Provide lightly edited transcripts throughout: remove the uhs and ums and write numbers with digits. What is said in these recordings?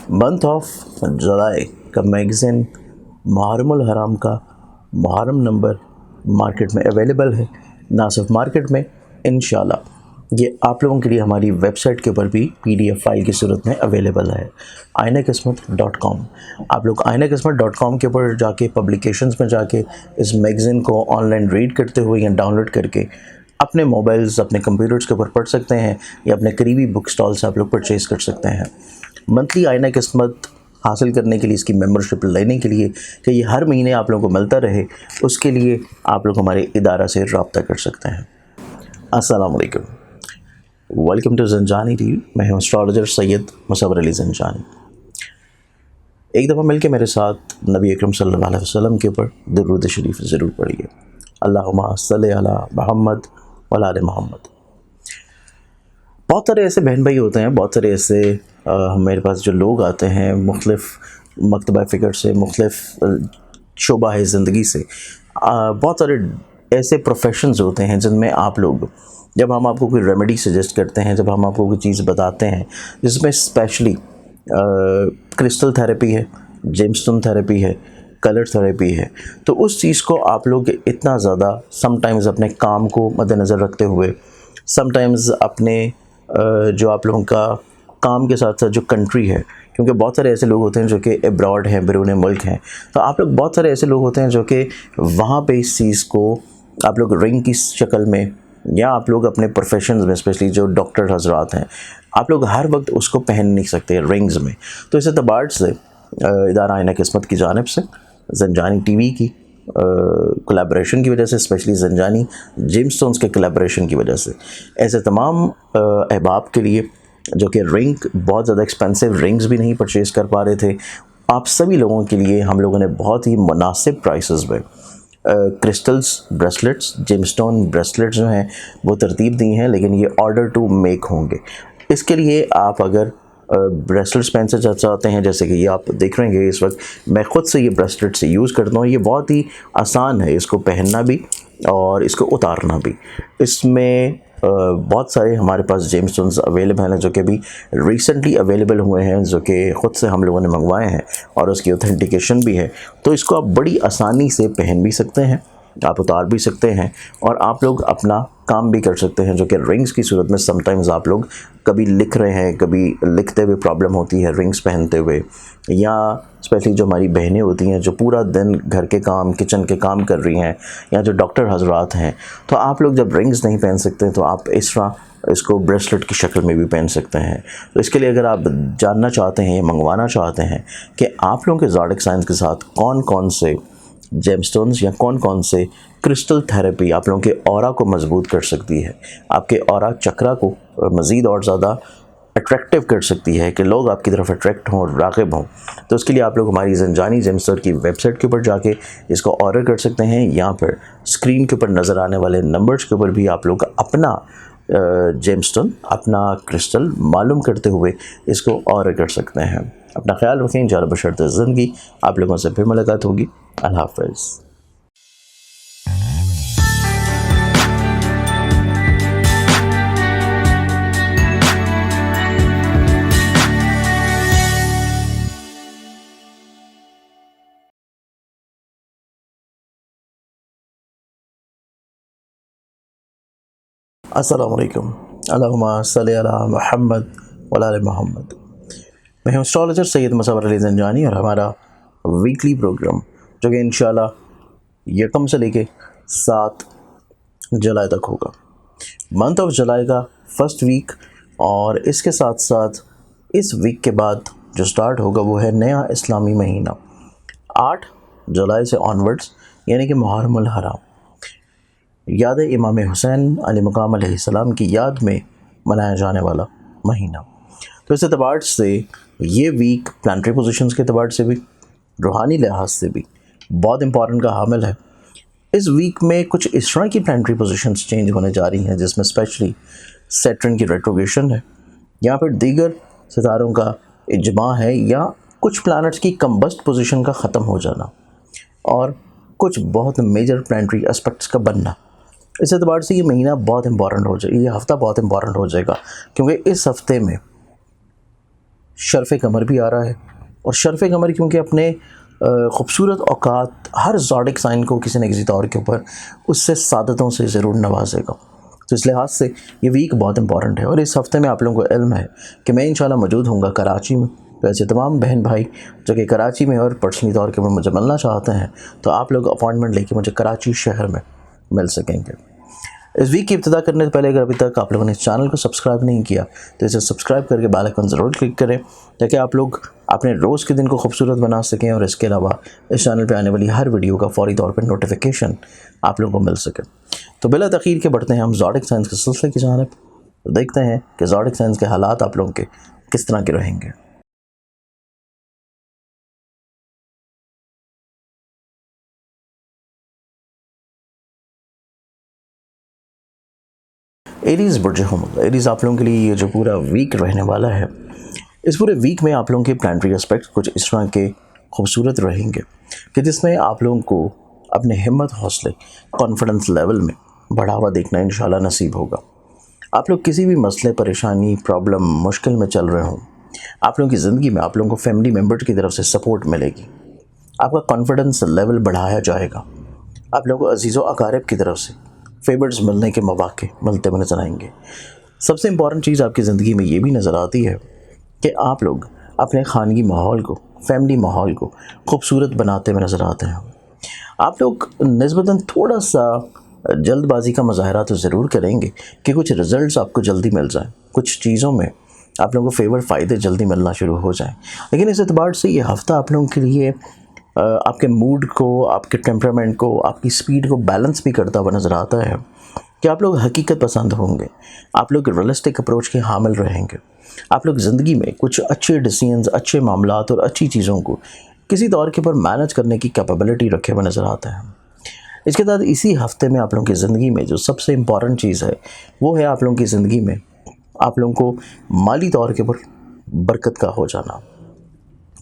Month of July का magazine मुहर्रमुल हराम का मुहर्रम नंबर मार्केट में अवेलेबल है। ना सिर्फ मार्केट में, इंशाल्लाह ये आप लोगों के लिए हमारी वेबसाइट के ऊपर भी PDF फाइल की सूरत में अवेलेबल है, ainaqismat.com। आप लोग ainaqismat.com के ऊपर जाके पब्लिकेशंस में जाके इस मैगज़ीन को ऑनलाइन रीड करते हुए या डाउनलोड करके अपने मोबाइल्स, अपने कंप्यूटर्स के ऊपर पढ़ सकते हैं या अपने करीबी बुक स्टॉल से आप लोग परचेज़ कर सकते हैं। मंथली आईना किस्मत हासिल करने के लिए, इसकी मेंबरशिप लेने के लिए कि ये हर महीने आप लोगों को मिलता रहे, उसके लिए आप लोग हमारे इदारा से रब्ता कर सकते हैं। अस्सलाम वालेकुम, वेलकम टू ज़ंजानी टीवी। मैं हूँ एस्ट्रोलॉजर सैयद मुसव्वर अली ज़ंजानी। एक दफ़ा मिलके मेरे साथ नबी अकरम सल्लल्लाहु अलैहि वसल्लम के ऊपर दुरूद शरीफ ज़रूर पढ़िए। अल्लाहुम्मा सल्लि अला मुहम्मद व आले मोहम्मद। बहुत सारे ऐसे बहन भाई होते हैं, बहुत सारे ऐसे मेरे पास जो लोग आते हैं मुख्तलिफ़ मकतबा फ़िक्र से, मुख्तलिफ़ शोबा है ज़िंदगी से। बहुत सारे ऐसे प्रोफेशंस होते हैं जिनमें आप लोग, जब हम आपको कोई रेमेडी सजेस्ट करते हैं, जब हम आपको कोई चीज़ बताते हैं जिसमें स्पेशली क्रिस्टल थेरेपी है, जेमस्टोन थेरेपी है, कलर थेरेपी है, तो उस चीज़ को आप लोग इतना ज़्यादा समटाइम्स अपने काम को मद्देनज़र रखते हुए, समटाइम्स अपने जो आप लोगों का काम के साथ साथ जो कंट्री है, क्योंकि बहुत सारे ऐसे लोग होते हैं जो कि अब्रॉड हैं, बैरून मुल्क हैं, तो आप लोग बहुत सारे ऐसे लोग होते हैं जो कि वहाँ पे इस चीज़ को आप लोग रिंग की शक्ल में, या आप लोग अपने प्रोफेशन में, स्पेशली जो डॉक्टर हजरात हैं, आप लोग हर वक्त उसको पहन नहीं सकते रिंग्स में। तो इस एतबार से इदारा आईना किस्मत की जानिब से ज़ंजानी टीवी की कोलैबोरेशन की वजह से, स्पेशली ज़ंजानी जेमस्टोन्स के कोलैबोरेशन की वजह से, ऐसे तमाम अहबाब के लिए जो कि रिंग, बहुत ज़्यादा एक्सपेंसिव रिंग्स भी नहीं परचेज़ कर पा रहे थे, आप सभी लोगों के लिए हम लोगों ने बहुत ही मुनासिब प्राइसेस में क्रिस्टल्स ब्रेसलेट्स, जेमस्टोन ब्रेसलेट्स जो हैं वो तरतीब दी हैं, लेकिन ये ऑर्डर टू मेक होंगे। इसके लिए आप अगर ब्रेसलेट्स पहन से चाहते हैं, जैसे कि ये आप देख रहे हैं इस वक्त मैं ख़ुद से ये ब्रेसलेट से यूज़ करता हूँ। ये बहुत ही आसान है इसको पहनना भी और इसको उतारना भी। इसमें बहुत सारे हमारे पास जेमस्टोन्स अवेलेबल हैं जो कि अभी रिसेंटली अवेलेबल हुए हैं, जो कि ख़ुद से हम लोगों ने मंगवाए हैं और उसकी ऑथेंटिकेशन भी है। तो इसको आप बड़ी आसानी से पहन भी सकते हैं, आप उतार भी सकते हैं और आप लोग अपना काम भी कर सकते हैं, जो कि रिंग्स की सूरत में समटाइम्स आप लोग कभी लिख रहे हैं, कभी लिखते हुए प्रॉब्लम होती है रिंग्स पहनते हुए, या स्पेशली जो हमारी बहनें होती हैं जो पूरा दिन घर के काम, किचन के काम कर रही हैं, या जो डॉक्टर हजरात हैं, तो आप लोग जब रिंग्स नहीं पहन सकते तो आप इस तरह इसको ब्रेसलेट की शक्ल में भी पहन सकते हैं। तो इसके लिए अगर आप जानना चाहते हैं, मंगवाना चाहते हैं कि आप लोगों के ज़ोडिक साइंस के साथ कौन कौन से जेमस्टोन्स या कौन कौन से क्रिस्टल थेरेपी आप लोगों के ऑरा को मजबूत कर सकती है, आपके ऑरा चक्रा को मज़ीद और ज़्यादा अट्रैक्टिव कर सकती है कि लोग आपकी तरफ अट्रैक्ट हों, राग़िब हों, तो उसके लिए आप लोग हमारी ज़ंजानी जेमस्टोन की वेबसाइट के ऊपर जाके इसको ऑर्डर कर सकते हैं, या फिर स्क्रीन के ऊपर नज़र आने वाले नंबर्स के ऊपर भी आप लोग अपना जेमस्टोन, अपना क्रिस्टल मालूम करते हुए इसको ऑर्डर कर सकते हैं। अपना ख्याल रखें, इंशाअल्लाह बशर्त ज़िंदगी आप लोगों से फिर मुलाकात होगी। अल्लाह हाफ़िज़। अस्सलाम वालेकुम, अल्लाहुम्मा सल्लि अला मुहम्मद व आले मोहम्मद। मैं हूँ एस्ट्रोलॉजर सैयद मुसव्वर अली ज़ंजानी और हमारा वीकली प्रोग्राम जो कि इंशाल्लाह यकम से लेके 7 जुलाई तक होगा। मंथ ऑफ जुलाई का फर्स्ट वीक, और इसके साथ साथ इस वीक के बाद जो स्टार्ट होगा वो है नया इस्लामी महीना 8 जुलाई से ऑनवर्ड्स, यानी कि मुहर्रमुल हराम, याद इमाम हुसैन अलैहिस्सलाम अलैहिस्सलाम की याद में मनाया जाने वाला महीना। तो इस एतबार से ये वीक प्लानिटरी पोजीशंस के एतबार से भी, रूहानी लिहाज से भी बहुत इंपॉर्टेंट का हामिल है। इस वीक में कुछ इस तरह की प्लानिटरी पोजीशंस चेंज होने जा रही हैं जिसमें स्पेशली सैटर्न की रेट्रोगेशन है, या फिर दीगर सितारों का इजमा है, या कुछ प्लैनेट्स की कम्बस्ट पोजीशन का ख़त्म हो जाना, और कुछ बहुत मेजर प्लानिटरी एस्पेक्ट्स का बनना। इस एतबार से ये महीना बहुत इंपॉर्टेंट हो जाएगा, ये हफ़्ता बहुत इंपॉर्टेंट हो जाएगा, क्योंकि इस हफ़्ते में शर्फ़ कमर भी आ रहा है, और शर्फ़ कमर क्योंकि अपने ख़ूबसूरत औकात हर ज़ोडिक साइन को किसी न किसी तौर के ऊपर उससे सादतों से ज़रूर नवाजेगा। तो इस लिहाज से ये वीक बहुत इंपॉर्टेंट है। और इस हफ़्ते में आप लोगों को इल्म है कि मैं इंशाल्लाह मौजूद होऊंगा कराची में। तो ऐसे तमाम बहन भाई जो कि कराची में और पर्सनली तौर के ऊपर मुझे मिलना चाहते हैं, तो आप लोग अपॉइंटमेंट लेके मुझे कराची शहर में मिल सकेंगे। इस वीक की इब्तिदा करने से पहले अगर अभी तक आप लोगों ने इस चैनल को सब्सक्राइब नहीं किया तो इसे सब्सक्राइब करके बेल आइकन ज़रूर क्लिक करें, ताकि आप लोग अपने रोज़ के दिन को खूबसूरत बना सकें और इसके अलावा इस चैनल पे आने वाली हर वीडियो का फौरी तौर पर नोटिफिकेशन आप लोगों को मिल सके। तो बिला तख़ीर के बढ़ते हैं हम ज़ोडिक साइंस के सिलसिले की जानिब। तो देखते हैं कि ज़ोडिक साइंस के हालात आप लोगों के किस तरह के रहेंगे। एरीज़ बुर्ज हुमल, एरीज़ आप लोगों के लिए ये जो पूरा वीक रहने वाला है, इस पूरे वीक में आप लोगों के प्लानिटरी एस्पेक्ट कुछ इस तरह के खूबसूरत रहेंगे कि जिसमें आप लोगों को अपने हिम्मत, हौसले, कॉन्फिडेंस लेवल में बढ़ावा देखना इंशाल्लाह नसीब होगा। आप लोग किसी भी मसले, परेशानी, प्रॉब्लम, मुश्किल में चल रहे हों, आप लोगों की ज़िंदगी में आप लोगों को फैमिली मेम्बर की तरफ से सपोर्ट मिलेगी। आपका कॉन्फिडेंस लेवल बढ़ाया जाएगा। आप लोगों को अजीज़ व अकारिब की तरफ से फेवर्स मिलने के मौके मिलते हुए नजर आएंगे। सबसे इम्पॉर्टेंट चीज़ आपकी ज़िंदगी में ये भी नज़र आती है कि आप लोग अपने खानगी माहौल को, फैमिली माहौल को खूबसूरत बनाते हुए नज़र आते हैं। आप लोग निस्बतन थोड़ा सा जल्दबाजी का मुजाहरा तो ज़रूर करेंगे कि कुछ रिज़ल्ट्स आपको जल्दी मिल जाएं, कुछ चीज़ों में आप लोगों को फेवर, फ़ायदे जल्दी मिलना शुरू हो जाएं। लेकिन इस एतबार से ये हफ़्ता आप लोगों के लिए आपके मूड को, आपके टेम्परामेंट को, आपकी स्पीड को बैलेंस भी करता हुआ नज़र आता है कि आप लोग हकीकत पसंद होंगे, आप लोग रियलिस्टिक अप्रोच के हामिल रहेंगे। आप लोग ज़िंदगी में कुछ अच्छे डिसीजंस, अच्छे मामलात और अच्छी चीज़ों को किसी दौर के ऊपर मैनेज करने की कैपेबिलिटी रखे हुए नज़र आते हैं। इसके साथ इसी हफ्ते में आप लोगों की ज़िंदगी में जो सबसे इम्पॉर्टेंट चीज़ है वो है आप लोगों की ज़िंदगी में आप लोगों को माली तौर के ऊपर बरकत का हो जाना।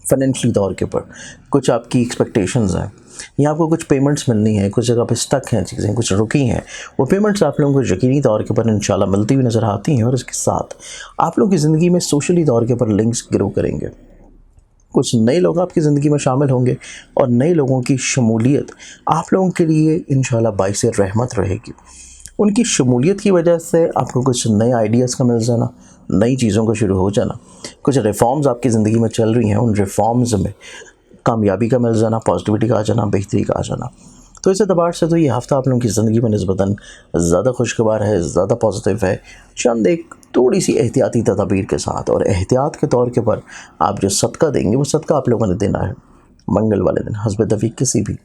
फाइनेंशियली तौर के ऊपर कुछ आपकी एक्सपेक्टेशंस हैं, या आपको कुछ पेमेंट्स मिलनी है, कुछ जगह पे स्टक हैं चीज़ें, कुछ रुकी हैं, वो पेमेंट्स आप लोगों को यकीनी तौर के ऊपर इंशाल्लाह मिलती हुई नज़र आती हैं। और इसके साथ आप लोगों की ज़िंदगी में सोशली तौर के ऊपर लिंक्स ग्रो करेंगे। कुछ नए लोग आपकी ज़िंदगी में शामिल होंगे और नए लोगों की शमूलियत आप लोगों के लिए इंशाल्लाह बाइस रहमत रहेगी। उनकी शमूलियत की वजह से आपको कुछ नए आइडियाज़ का मिल जाना, नई चीज़ों का शुरू हो जाना, कुछ रिफॉर्म्स आपकी ज़िंदगी में चल रही हैं, उन रिफॉर्म्स में कामयाबी का मिल जाना, पॉजिटिविटी का आ जाना, बेहतरी का आ जाना। तो इस एतबार से तो ये हफ़्ता आप लोगों की ज़िंदगी में निस्बतन ज़्यादा खुशगवार है, ज़्यादा पॉजिटिव है। चंद एक थोड़ी सी एहतियाती तदाबीर के साथ, और एहतियात के तौर के पर आप जो सदका देंगे वो सदका आप लोगों ने देना है मंगल वाले दिन हस्ब तौफीक किसी भी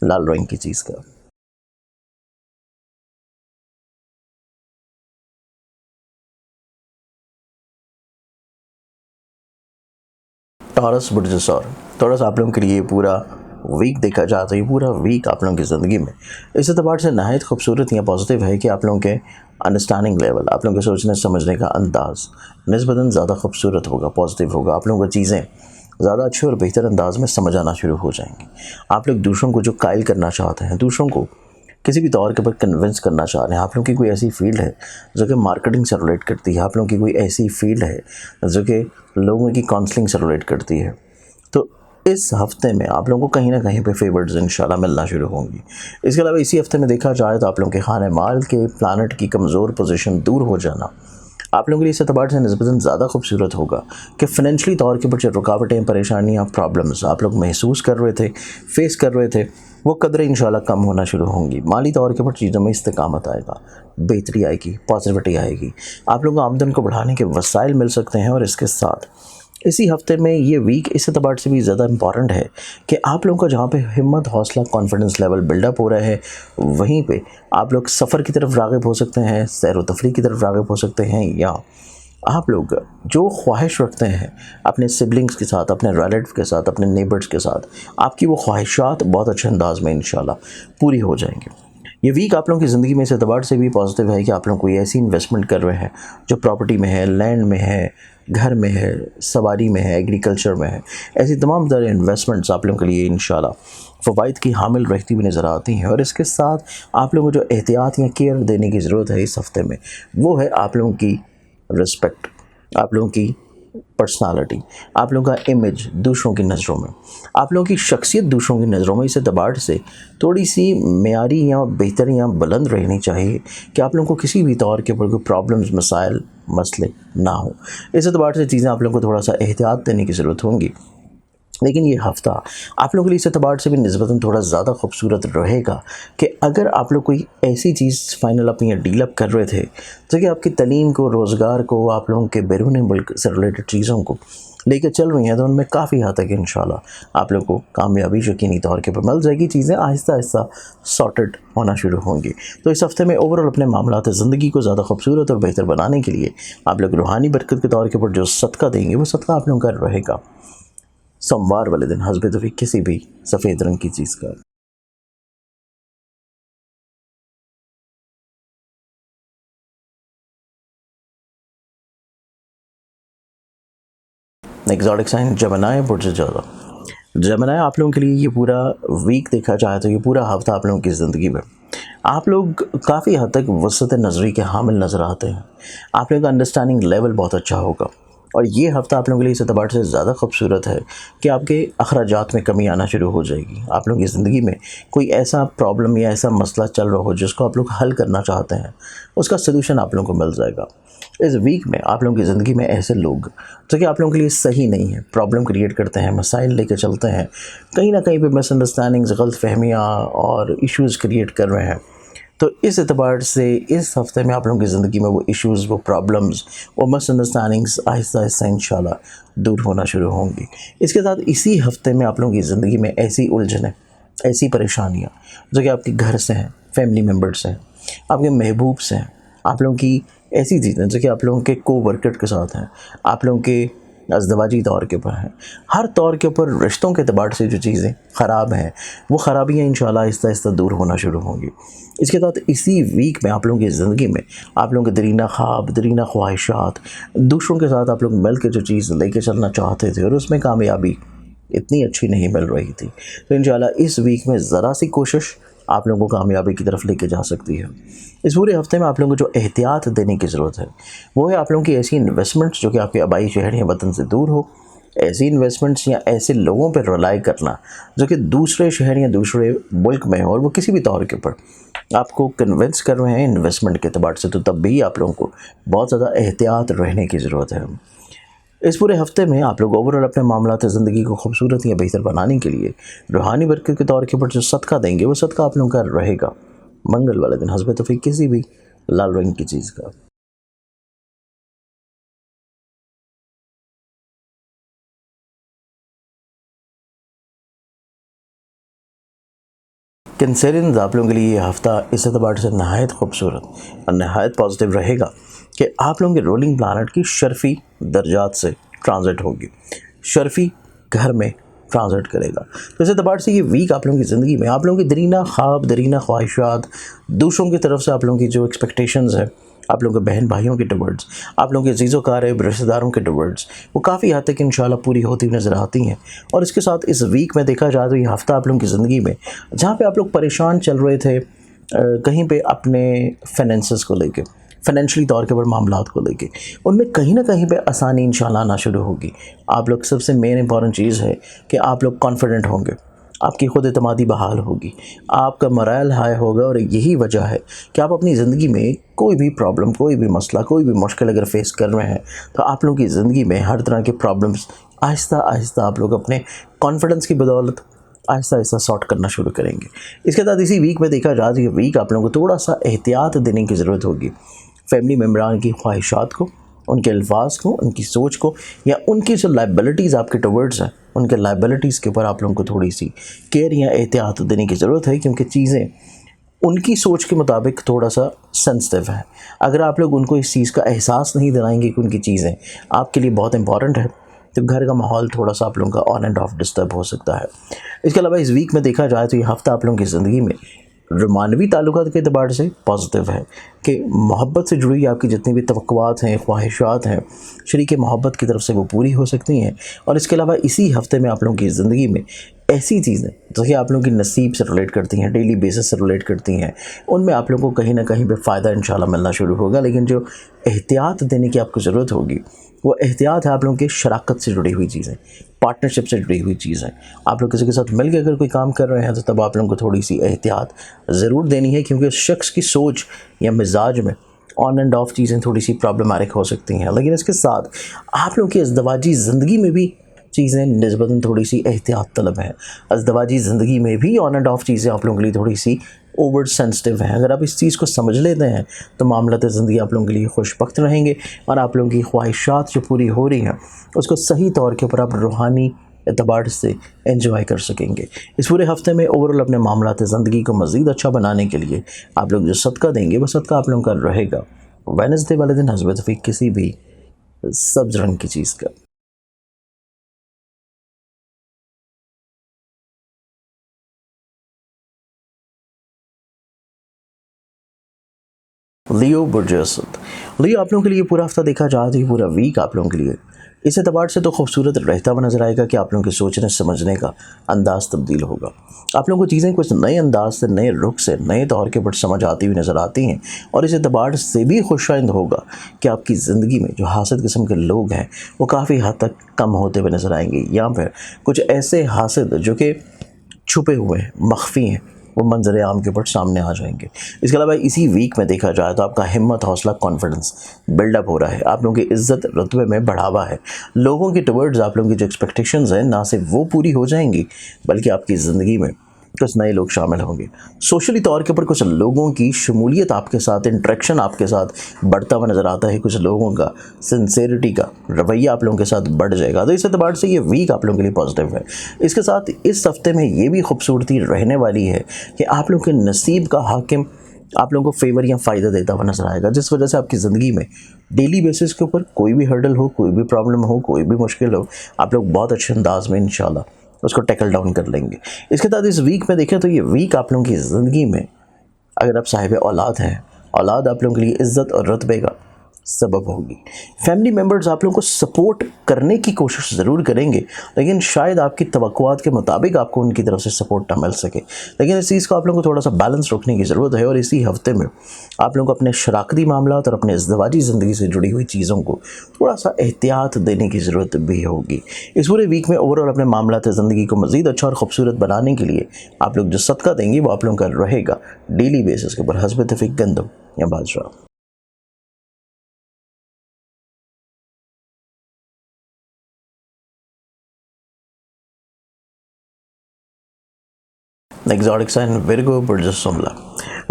लाल रंग की चीज़ का। टॉरस बुर्ज सौर, टॉरस आप लोगों के लिए पूरा वीक देखा जाए तो ये पूरा वीक आप लोगों की ज़िंदगी में इस एतबार से नहायत खूबसूरत या पॉजिटिव है कि आप लोगों के अंडरस्टैंडिंग लेवल, आप लोगों के सोचने समझने का अंदाज़ निस्बतन ज़्यादा खूबसूरत होगा, पॉजिटिव होगा। आप लोगों को चीज़ें ज़्यादा अच्छे और बेहतर अंदाज में समझ आना शुरू हो जाएंगी। आप लोग दूसरों को जो कायल करना चाहते हैं, दूसरों को किसी भी तौर के ऊपर कन्विंस करना चाह रहे हैं, आप लोगों की कोई ऐसी फील्ड है जो कि मार्केटिंग से रिलेट करती है, आप लोगों की कोई ऐसी फील्ड है जो कि लोगों की काउंसलिंग से रिलेट करती है, तो इस हफ्ते में आप लोगों को कहीं ना कहीं पे फेवर्स इंशाल्लाह मिलना शुरू होंगी। इसके अलावा इसी हफ्ते में देखा जाए तो आप लोगों के खाने माल के प्लानट की कमज़ोर पोजीशन दूर हो जाना आप लोगों के लिए इस एतबार से निस्बतन ज़्यादा खूबसूरत होगा कि फ़ाइनेंशियली तौर के ऊपर जो रुकावटें, परेशानियाँ, प्रॉब्लम्स आप लोग महसूस कर रहे थे, फेस कर रहे थे, वो कदरें इंशाल्लाह कम होना शुरू होंगी। माली तौर के ऊपर चीज़ों में इस्तेकामत आएगा, बेहतरी आएगी, पॉजिटिविटी आएगी। आप लोगों को आमदन को बढ़ाने के वसाइल मिल सकते हैं। और इसके साथ इसी हफ्ते में ये वीक इस एतबार से भी ज़्यादा इंपॉर्टेंट है कि आप लोगों का जहाँ पे हिम्मत, हौसला, कॉन्फिडेंस लेवल बिल्डअप हो रहा है, वहीं पे आप लोग सफ़र की तरफ राग़िब हो सकते हैं, सैर व तफरीह की तरफ राग़िब हो सकते हैं, या आप लोग जो ख्वाहिश रखते हैं अपने सिबलिंग्स के साथ, अपने रिलेटिव के साथ, अपने नेबर्स के साथ, आपकी वो ख्वाहिशात बहुत अच्छे अंदाज में इंशाल्लाह पूरी हो जाएंगी। ये वीक आप लोगों की ज़िंदगी में इस एतबार से भी पॉजिटिव है कि आप लोग कोई ऐसी इन्वेस्टमेंट कर रहे हैं जो प्रॉपर्टी में है, लैंड में है, घर में है, सवारी में है, एग्रीकल्चर में है। ऐसी तमाम तरह इन्वेस्टमेंट्स आप लोगों के लिए इंशाल्लाह फ़वाइद की हामिल रहती हुई नज़र आती हैं। और इसके साथ आप लोगों को जो एहतियात या केयर देने की ज़रूरत है इस हफ़्ते में, वो है आप लोगों की रिस्पेक्ट, आप लोगों की पर्सनालिटी, आप लोगों का इमेज दूसरों की नज़रों में, आप लोगों की शख्सियत दूसरों की नज़रों में इस एतबार से थोड़ी सी मेयारी या बेहतर या बुलंद रहनी चाहिए कि आप लोगों को किसी भी तौर के ऊपर कोई प्रॉब्लम्स, मसाइल, मसले ना हो। इस एतबार से चीज़ें आप लोगों को थोड़ा सा एहतियात देने की ज़रूरत होगी। लेकिन ये हफ़्ता आप लोगों के लिए इस एतबार से भी निस्बतन थोड़ा ज़्यादा खूबसूरत रहेगा कि अगर आप लोग कोई ऐसी चीज़ फाइनल अपनी या डील अप कर रहे थे जो कि आपकी तलीम को, रोज़गार को, आप लोगों के बैरून मुल्क से रिलेटेड चीज़ों को लेकर चल रही हैं, तो उनमें काफ़ी हद तक इंशाल्लाह आप लोग को कामयाबी यकीनी तौर के ऊपर मिल जाएगी। चीज़ें आहिस्ता आहिस्ता सॉर्टेड होना शुरू होंगी। तो इस हफ़्ते में ओवरऑल अपने मामलात ज़िंदगी को ज़्यादा खूबसूरत और बेहतर बनाने के लिए आप लोग रूहानी बरकत के तौर के ऊपर जो सदका देंगे वो सदका आप लोगों का रहेगा सोमवार वाले दिन हस्बे तौफीक किसी भी सफ़ेद रंग की चीज़ का। एग्जॉटिक साइन जमनाय बुर्ज ज़्यादा जमनाय आप लोगों के लिए ये पूरा वीक देखा जाए तो ये पूरा हफ्ता आप लोगों की ज़िंदगी में आप लोग काफ़ी हद तक वसत नज़री के हामिल नज़र आते हैं। आप लोगों का अंडरस्टैंडिंग लेवल बहुत अच्छा होगा और ये हफ़्ता आप लोगों के लिए इस एतबार से ज़्यादा खूबसूरत है कि आपके अखराजात में कमी आना शुरू हो जाएगी। आप लोगों की ज़िंदगी में कोई ऐसा प्रॉब्लम या ऐसा मसला चल रहा हो जिसको आप लोग हल करना चाहते हैं, उसका सलूशन आप लोगों को मिल जाएगा। इस वीक में आप लोगों की ज़िंदगी में ऐसे लोग जो कि आप लोगों के लिए सही नहीं है, प्रॉब्लम क्रिएट करते हैं, मसाइल लेकर चलते हैं, कहीं ना कहीं पे मिसअंडरस्टैंडिंग्स, गलत फहमियाँ और इश्यूज़ क्रिएट कर रहे हैं, तो इस एतबार से इस हफ़्ते में आप लोगों की ज़िंदगी में वो इश्यूज़, वो प्रॉब्लम्स, वो मिसअंडरस्टैंडिंग्स आहिस्ता आहिस्ता इंशाल्लाह दूर होना शुरू होंगी। इसके साथ इसी हफ़्ते में आप लोगों की ज़िंदगी में ऐसी उलझनें, ऐसी परेशानियाँ जो कि आपके घर से हैं, फैमिली मेम्बर से हैं, आपके महबूब से हैं, आप लोगों की ऐसी चीज़ें जो कि आप लोगों के को वर्कर के साथ हैं, आप लोगों के अज़दवाजी तौर के ऊपर हैं, हर तौर के ऊपर रिश्तों के अतबार से जो चीज़ें ख़राब हैं वो ख़राबियाँ इंशाल्लाह आहिस्ता आहिस्ता दूर होना शुरू होंगी। इसके साथ इसी वीक में आप लोगों की ज़िंदगी में आप लोगों के दरीना ख्वाब, दरीना ख्वाहिशात, दूसरों के साथ आप लोग मिल के जो चीज़ लेके चलना चाहते थे और उसमें कामयाबी इतनी अच्छी नहीं मिल रही थी, तो इंशाल्लाह इस वीक में ज़रा सी कोशिश आप लोगों को कामयाबी की तरफ लेके जा सकती है। इस पूरे हफ्ते में आप लोगों को जो एहतियात देने की ज़रूरत है वो है आप लोगों की ऐसी इन्वेस्टमेंट्स जो कि आपके आबाई शहर या वतन से दूर हो, ऐसी इन्वेस्टमेंट्स या ऐसे लोगों पर रिलाई करना जो कि दूसरे शहर या दूसरे मुल्क में हो और वो किसी भी तौर के ऊपर आपको कन्विंस कर रहे हैं इन्वेस्टमेंट के अतबार से, तो तब भी आप लोगों को बहुत ज़्यादा एहतियात रहने की ज़रूरत है। इस पूरे हफ्ते में आप लोग ओवरऑल अपने मामलात ज़िंदगी को खूबसूरत या बेहतर बनाने के लिए रूहानी बरकत के तौर के ऊपर जो सदका देंगे वो सदका आप लोगों का रहेगा मंगल वाले दिन हस्बे तौफीक किसी भी लाल रंग की चीज़ का। कैंसरियंस आप लोगों के लिए ये हफ़्ता इस एतबार से नहायत खूबसूरत और नहायत पॉजिटिव रहेगा कि आप लोगों के रोलिंग प्लानट की शर्फ़ी दर्जात से ट्रांजिट होगी, शर्फ़ी घर में ट्रांजिट करेगा। तो इस एतबार से ये वीक आप लोगों की ज़िंदगी में आप लोगों की दरीना ख्वाब, दरीना ख्वाहिशात, दूसरों की तरफ से आप लोगों की जो एक्सपेक्टेशंस है, आप लोगों के बहन भाइयों के टुवर्ड्स, आप लोगों के अज़ीज़ व क़ारिब रिश्तेदारों के टुवर्ड्स, वो काफ़ी हद तक इंशाल्लाह पूरी होती हुई नज़र आती हैं। और इसके साथ इस वीक में देखा जाए तो ये हफ़्ता आप लोगों की ज़िंदगी में जहाँ पे आप लोग परेशान चल रहे थे कहीं पे अपने फाइनेंसेस को लेके, फाइनेंशियली तौर के ऊपर मामलात को लेके, उनमें कहीं ना कहीं पे आसानी इंशाल्लाह आना शुरू होगी। आप लोग सबसे मेन इंपॉर्टेंट चीज़ है कि आप लोग कॉन्फिडेंट होंगे, आपकी खुद एतमादी बहाल होगी, आपका मोरल हाई होगा और यही वजह है कि आप अपनी ज़िंदगी में कोई भी प्रॉब्लम, कोई भी मसला, कोई भी मुश्किल अगर फेस कर रहे हैं तो आप लोगों की ज़िंदगी में हर तरह के प्रॉब्लम्स आहिस्ता आहिस्ता आप लोग अपने कॉन्फिडेंस की बदौलत आहिस्ता आहिस्ता सॉर्ट करना शुरू करेंगे। इसके साथ इसी वीक में देखा जाए तो ये वीक आप लोगों को थोड़ा सा एहतियात देने की ज़रूरत होगी। फैमिली मेम्बरान की ख्वाहिशात को, उनके अल्फाज को, उनकी सोच को या उनकी जो लाइबिलिटीज़ आपके टुवर्ड्स हैं उनके लाइबिलिटीज़ के ऊपर आप लोगों को थोड़ी सी केयर या एहतियात देने की ज़रूरत है, क्योंकि चीज़ें उनकी सोच के मुताबिक थोड़ा सा सेंसिटिव है। अगर आप लोग उनको इस चीज़ का एहसास नहीं दिलाएंगे कि उनकी चीज़ें आपके लिए बहुत इंपॉर्टेंट है तो घर का माहौल थोड़ा सा आप लोगों का ऑन एंड ऑफ डिस्टर्ब हो सकता है। इसके अलावा इस वीक में देखा जाए तो ये हफ़्ता आप लोगों की ज़िंदगी में मानवी ताल्लुकात के अतबार से पॉजिटिव है कि मोहब्बत से जुड़ी आपकी जितनी भी तवक्कुआत हैं, ख्वाहिशात हैं, शरीक मोहब्बत की तरफ से वो पूरी हो सकती हैं। और इसके अलावा इसी हफ्ते में आप लोगों की ज़िंदगी में ऐसी चीज़ें जो कि आप लोगों की नसीब से रिलेट करती हैं, डेली बेसिस से रिलेट करती हैं, उनमें आप लोगों को कहीं ना कहीं पे फ़ायदा इंशाल्लाह मिलना शुरू होगा। लेकिन जो एहतियात देने की आपको ज़रूरत होगी वो एहतियात है आप लोगों की शराकत से जुड़ी हुई चीज़ें, पार्टनरशिप से जुड़ी हुई चीज़ें। आप लोग किसी के साथ मिलकर अगर कोई काम कर रहे हैं तो तब आप लोगों को थोड़ी सी एहतियात ज़रूर देनी है, क्योंकि उस शख्स की सोच या मिजाज में ऑन एंड ऑफ चीज़ें थोड़ी सी प्रॉब्लमेटिक हो सकती हैं। लेकिन इसके साथ आप लोगों की अज़दवाजी ज़िंदगी में भी चीज़ें निस्बतन थोड़ी सी एहतियात तलब हैं। अज़दवाजी ज़िंदगी में भी ऑन एंड ऑफ चीज़ें आप लोगों के लिए थोड़ी सी ओवर सेंसिटिव हैं। अगर आप इस चीज़ को समझ लेते हैं तो मामलात ज़िंदगी आप लोगों के लिए खुशबख्त रहेंगे और आप लोगों की ख्वाहिशात जो पूरी हो रही हैं उसको सही तौर के ऊपर आप रूहानी एतबार से एंजॉय कर सकेंगे। इस पूरे हफ्ते में ओवरऑल अपने मामलात ज़िंदगी को मज़ीद अच्छा बनाने के लिए आप लोग जो सदका देंगे वो सदका आप लोगों का रहेगा वेडनेसडे वाले दिन हस्बत तौफीक किसी भी सब्ज़ रंग की चीज़ का। लियो बुर्ज असद। लियो आप लोगों के लिए पूरा हफ्ता देखा जाए तो ये पूरा वीक आप लोगों के लिए इस एतबार से तो खूबसूरत रहता हुआ नजर आएगा कि आप लोगों के सोचने समझने का अंदाज़ तब्दील होगा। आप लोगों को चीज़ें कुछ नए अंदाज से, नए रुख से, नए तौर के ऊपर समझ आती हुई नज़र आती हैं और इस एतबार से भी खुशाइंद होगा कि आपकी ज़िंदगी में जो हासिद किस्म के लोग हैं वो काफ़ी हद तक कम होते हुए नज़र आएंगे, या फिर कुछ ऐसे हासिद जो कि छुपे हुए हैं, मख्फी हैं, वो मंजर आम के ऊपर सामने आ जाएंगे। इसके अलावा इसी वीक में देखा जाए तो आपका हिम्मत, हौसला, कॉन्फिडेंस बिल्डअप हो रहा है। आप लोगों की इज़्ज़त रुतबे में बढ़ावा है। लोगों के टुवर्ड्स आप लोगों की जो एक्सपेक्टेशंस हैं ना सिर्फ वो पूरी हो जाएंगी बल्कि आपकी ज़िंदगी में कुछ नए लोग शामिल होंगे। सोशली तौर के ऊपर कुछ लोगों की शमूलियत आपके साथ, इंट्रैक्शन आपके साथ बढ़ता हुआ नज़र आता है। कुछ लोगों का सिंसेरिटी का रवैया आप लोगों के साथ बढ़ जाएगा। तो इस एतबार से ये वीक आप लोगों के लिए पॉजिटिव है। इसके साथ इस हफ्ते में ये भी खूबसूरती रहने वाली है कि आप लोगों के नसीब का हाकिम आप लोगों को फेवर या फ़ायदा देता हुआ नजर आएगा, जिस वजह से आपकी ज़िंदगी में डेली बेसिस के ऊपर कोई भी हर्डल हो, कोई भी प्रॉब्लम हो, कोई भी मुश्किल हो, आप लोग बहुत अच्छे अंदाज में इंशाल्लाह उसको टैकल डाउन कर लेंगे। इसके साथ इस वीक में देखें तो ये वीक आप लोगों की ज़िंदगी में अगर आप साहिब औलाद हैं, औलाद आप लोगों के लिए इज़्ज़त और रुतबे का सबब होगी। फैमिली मेम्बर्स आप लोगों को सपोर्ट करने की कोशिश ज़रूर करेंगे, लेकिन शायद आपकी तवक्कुआत के मुताबिक आपको उनकी तरफ से सपोर्ट ना मिल सके। लेकिन इस चीज़ को आप लोगों को थोड़ा सा बैलेंस रखने की ज़रूरत है और इसी हफ्ते में आप लोगों को अपने शराकती मामलात और अपने इज़्दवाजी ज़िंदगी से जुड़ी हुई चीज़ों को थोड़ा सा एहतियात देने की ज़रूरत भी होगी। इस पूरे वीक में ओवरऑल अपने मामलात ज़िंदगी को मज़ीद अच्छा और ख़ूबसूरत बनाने के लिए आप लोग जो सदका देंगे वो आप लोगों का रहेगा डेली बेसिस के ऊपर हस्बत तौफीक गंदम या बादशाह। Exotic sign Virgo बुर्जसुमला।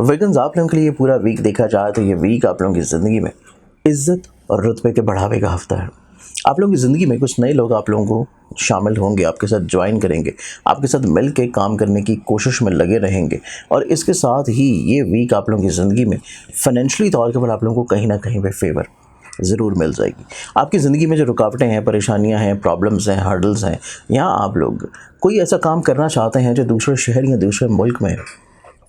विगन्स आप लोगों के लिए पूरा वीक देखा जाए तो ये वीक आप लोगों की ज़िंदगी में इज़्ज़त और रुतबे के बढ़ावे का हफ्ता है। आप लोगों की ज़िंदगी में कुछ नए लोग आप लोगों को शामिल होंगे, आपके साथ ज्वाइन करेंगे, आपके साथ मिल के काम करने की कोशिश में लगे रहेंगे और इसके साथ ही ये वीक आप लोगों की ज़िंदगी में फाइनेंशली तौर के ऊपर आप लोगों को कहीं ना कहीं पे फेवर ज़रूर मिल जाएगी। आपकी ज़िंदगी में जो रुकावटें हैं, परेशानियां हैं, प्रॉब्लम्स हैं, हर्डल्स हैं, यहाँ आप लोग कोई ऐसा काम करना चाहते हैं जो दूसरे शहर या दूसरे मुल्क में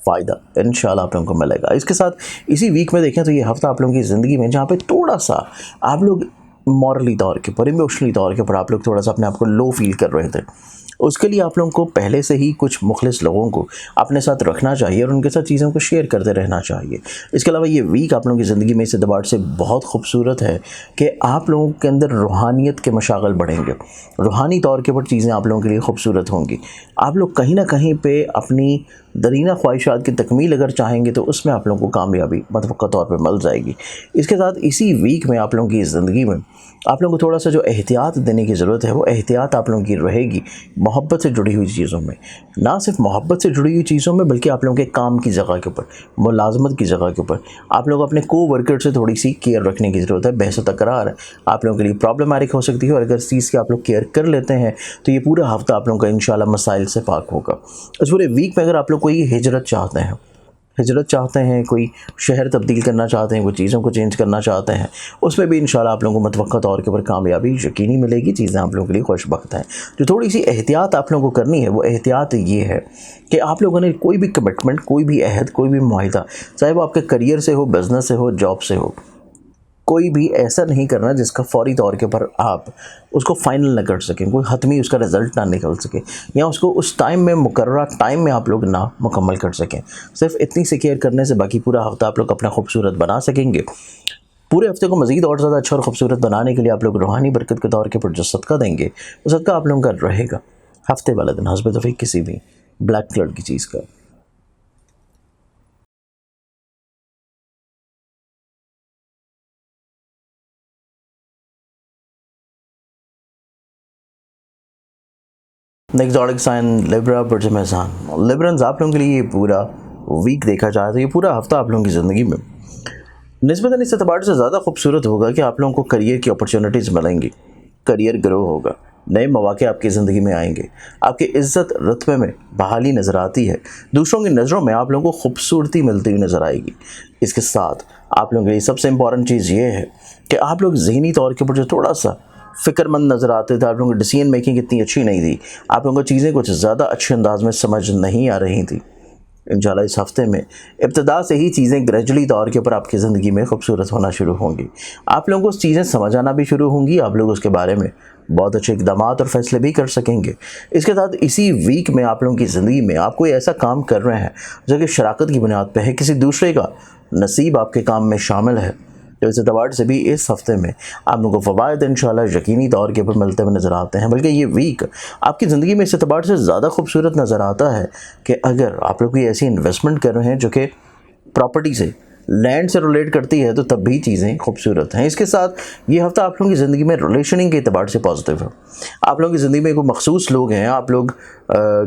फ़ायदा इंशाल्लाह आप लोगों को मिलेगा। इसके साथ इसी वीक में देखें तो ये हफ़्ता आप लोगों की ज़िंदगी में जहाँ पे थोड़ा सा आप लोग मॉरली तौर के ऊपर, इमोशनली तौर के ऊपर आप लोग थोड़ा सा अपने आप को लो फील कर रहे थे, उसके लिए आप लोगों को पहले से ही कुछ मुखलिस लोगों को अपने साथ रखना चाहिए और उनके साथ चीज़ों को शेयर करते रहना चाहिए। इसके अलावा ये वीक आप लोगों की ज़िंदगी में इस एतबार से बहुत खूबसूरत है कि आप लोगों के अंदर रूहानियत के मशागल बढ़ेंगे। रूहानी तौर के ऊपर चीज़ें आप लोगों के लिए खूबसूरत होंगी। आप लोग कहीं ना कहीं पे अपनी दरीना ख्वाहिशात की तकमील अगर चाहेंगे तो उसमें आप लोगों को कामयाबी मतवक्का तौर पर मिल जाएगी। इसके साथ इसी वीक में आप लोगों की ज़िंदगी में आप लोगों को थोड़ा सा जो एहतियात देने की ज़रूरत है वो एहतियात आप लोगों की रहेगी मोहब्बत से जुड़ी हुई चीज़ों में। ना सिर्फ मोहब्बत से जुड़ी हुई चीज़ों में बल्कि आप लोगों के काम की जगह के ऊपर, मुलाजमत की जगह के ऊपर आप लोग अपने को वर्कर से थोड़ी सी केयर रखने की ज़रूरत है। बहस तकरार आप लोगों के लिए प्रॉब्लमैटिक हो सकती है और अगर इस चीज़ की आप लोग केयर कर लेते हैं तो ये पूरा हफ्ता आप लोगों का इंशाल्लाह मसाइल से पाक होगा। इस पूरे वीक में अगर आप लोग कोई हिजरत चाहते हैं, कोई शहर तब्दील करना चाहते हैं, कोई चीज़ों को चेंज करना चाहते हैं, उसमें भी इंशाल्लाह आप लोगों को मतवक्का तौर के ऊपर कामयाबी यकीनी मिलेगी। चीज़ें आप लोगों के लिए खुशबख्त हैं। जो थोड़ी सी एहतियात आप लोगों को करनी है वो एहतियात ये है कि आप लोगों ने कोई भी कमिटमेंट, कोई भी अहद, कोई भी मुआहिदा, चाहे वो आपके करियर से हो, बिज़नेस से हो, जॉब से हो, कोई भी ऐसा नहीं करना जिसका फौरी तौर के ऊपर आप उसको फाइनल ना कर सकें, कोई हतमी उसका रिज़ल्ट ना निकल सके या उसको उस टाइम में, मुकर्ररा टाइम में आप लोग ना मुकम्मल कर सकें। सिर्फ इतनी से केयर करने से बाकी पूरा हफ्ता आप लोग अपना खूबसूरत बना सकेंगे। पूरे हफ्ते को मज़ीद और ज़्यादा अच्छा और खूबसूरत बनाने के लिए आप लोग रूहानी बरकत के तौर के ऊपर जो सदका देंगे वो सदका आप लोगों का रहेगा हफ्ते वाले दिन हस्ब तौफीक किसी भी ब्लैक कलर की चीज़ का। नेक्स्ट ज़ोडिक साइन लिब्रा बुर्ज मेज़ान। लिब्रन्स आप लोगों के लिए ये पूरा वीक देखा जाए तो ये पूरा हफ्ता आप लोगों की ज़िंदगी में निस्बतन इस एतबार से ज़्यादा खूबसूरत होगा कि आप लोगों को करियर की अपॉर्चुनिटीज़ मिलेंगी, करियर ग्रो होगा, नए मौके आपकी ज़िंदगी में आएंगे, आपकी इज़्ज़त रुतबे में बहाली नज़र आती है, दूसरों की नज़रों में आप लोगों को खूबसूरती मिलती हुई नज़र आएगी। इसके साथ आप लोगों के लिए सबसे इम्पॉर्टेंट चीज़ ये है कि आप लोग ज़हनी तौर के ऊपर जो थोड़ा सा फ़िक्रमंद नज़र आते थे, आप लोगों की डिसीजन मेकिंग इतनी अच्छी नहीं थी, आप लोगों को चीज़ें कुछ ज़्यादा अच्छे अंदाज में समझ नहीं आ रही थी, इंशाल्लाह इस हफ्ते में इब्तदा से ही चीज़ें ग्रेजुअली तौर के ऊपर आपकी ज़िंदगी में खूबसूरत होना शुरू होंगी। आप लोगों को चीज़ें समझ आना भी शुरू होंगी, आप लोग उसके बारे में बहुत अच्छे इक़दाम और फैसले भी कर सकेंगे। इसके साथ इसी वीक में आप लोगों की ज़िंदगी में आप कोई ऐसा काम कर रहे हैं जो कि शराकत की बुनियाद पर है, किसी दूसरे का नसीब आपके काम में शामिल है, तो इस एतबार से भी इस हफ्ते में आप लोगों को फ़वायद इंशाल्लाह यकीनी तौर के ऊपर मिलते हुए नज़र आते हैं। बल्कि ये वीक आपकी ज़िंदगी में इस एतबार से ज़्यादा खूबसूरत नज़र आता है कि अगर आप लोग कोई ऐसी इन्वेस्टमेंट कर रहे हैं जो कि प्रॉपर्टी से, लैंड से रिलेट करती है, तो तब भी चीज़ें खूबसूरत हैं। इसके साथ ये हफ्ता आप लोगों की ज़िंदगी में रिलेशनिंग के एतबार से पॉजिटिव है। आप लोगों की ज़िंदगी में कोई मखसूस लोग हैं, आप लोग